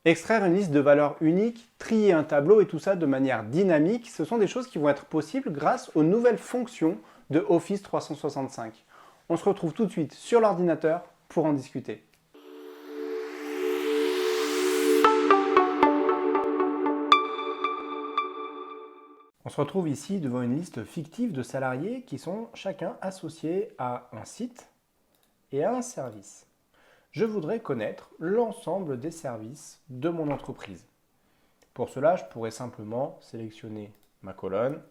Extraire une liste de valeurs uniques, trier un tableau et tout ça de manière dynamique, ce sont des choses qui vont être possibles grâce aux nouvelles fonctions de Office 365. On se retrouve tout de suite sur l'ordinateur pour en discuter. On se retrouve ici devant une liste fictive de salariés qui sont chacun associés à un site et à un service. Je voudrais connaître l'ensemble des services de mon entreprise. Pour cela, je pourrais simplement sélectionner ma colonne,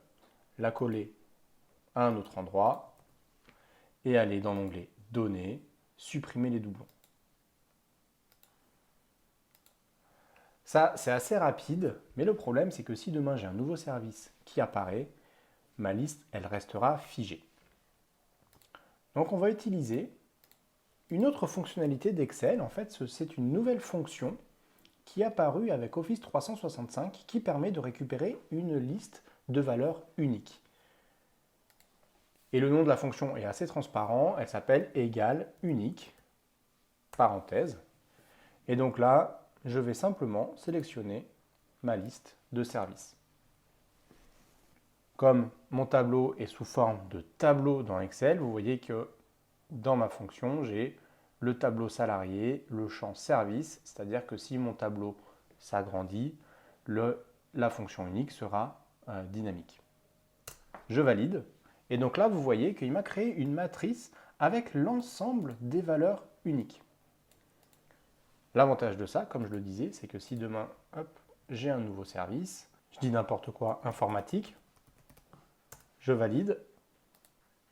la coller à un autre endroit et aller dans l'onglet Données, supprimer les doublons. Ça, c'est assez rapide, mais le problème, c'est que si demain j'ai un nouveau service qui apparaît, ma liste, elle restera figée. Donc on va utiliser une autre fonctionnalité d'Excel. En fait, c'est une nouvelle fonction qui est apparue avec Office 365 qui permet de récupérer une liste de valeurs uniques. Et le nom de la fonction est assez transparent, elle s'appelle égale unique, parenthèse. Et donc là, je vais simplement sélectionner ma liste de services. Comme mon tableau est sous forme de tableau dans Excel, vous voyez que dans ma fonction, j'ai le tableau salarié, le champ service, c'est-à-dire que si mon tableau s'agrandit, la fonction unique sera dynamique. Je valide. Et donc là, vous voyez qu'il m'a créé une matrice avec l'ensemble des valeurs uniques. L'avantage de ça, comme je le disais, c'est que si demain, j'ai un nouveau service, je dis n'importe quoi, informatique, je valide,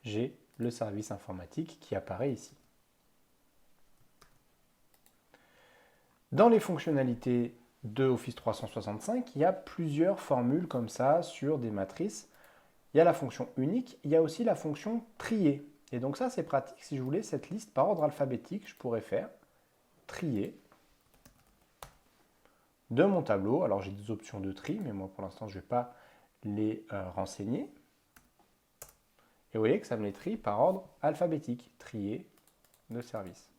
j'ai le service informatique qui apparaît ici. Dans les fonctionnalités de Office 365, il y a plusieurs formules comme ça sur des matrices. Il y a la fonction unique, il y a aussi la fonction trier. Et donc ça, c'est pratique. Si je voulais cette liste par ordre alphabétique, je pourrais faire trier de mon tableau. Alors j'ai des options de tri, mais moi pour l'instant, je ne vais pas les renseigner. Et vous voyez que ça me les trie par ordre alphabétique, trier de service.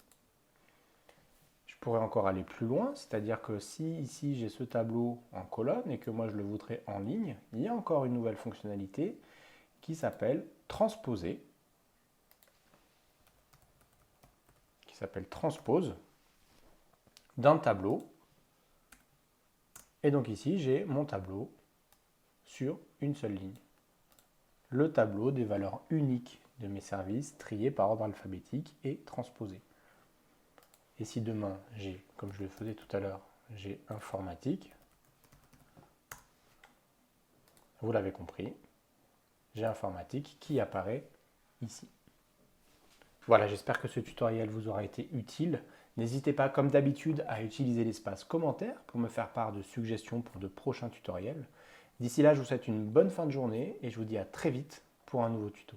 Je pourrais encore aller plus loin, c'est-à-dire que si ici j'ai ce tableau en colonne et que moi je le voudrais en ligne, il y a encore une nouvelle fonctionnalité qui s'appelle transposer, qui s'appelle transpose d'un tableau. Et donc ici j'ai mon tableau sur une seule ligne. Le tableau des valeurs uniques de mes services triés par ordre alphabétique et transposés. Et si demain j'ai, comme je le faisais tout à l'heure, j'ai informatique, vous l'avez compris, j'ai informatique qui apparaît ici. Voilà, j'espère que ce tutoriel vous aura été utile. N'hésitez pas, comme d'habitude, à utiliser l'espace commentaire pour me faire part de suggestions pour de prochains tutoriels. D'ici là, je vous souhaite une bonne fin de journée et je vous dis à très vite pour un nouveau tuto.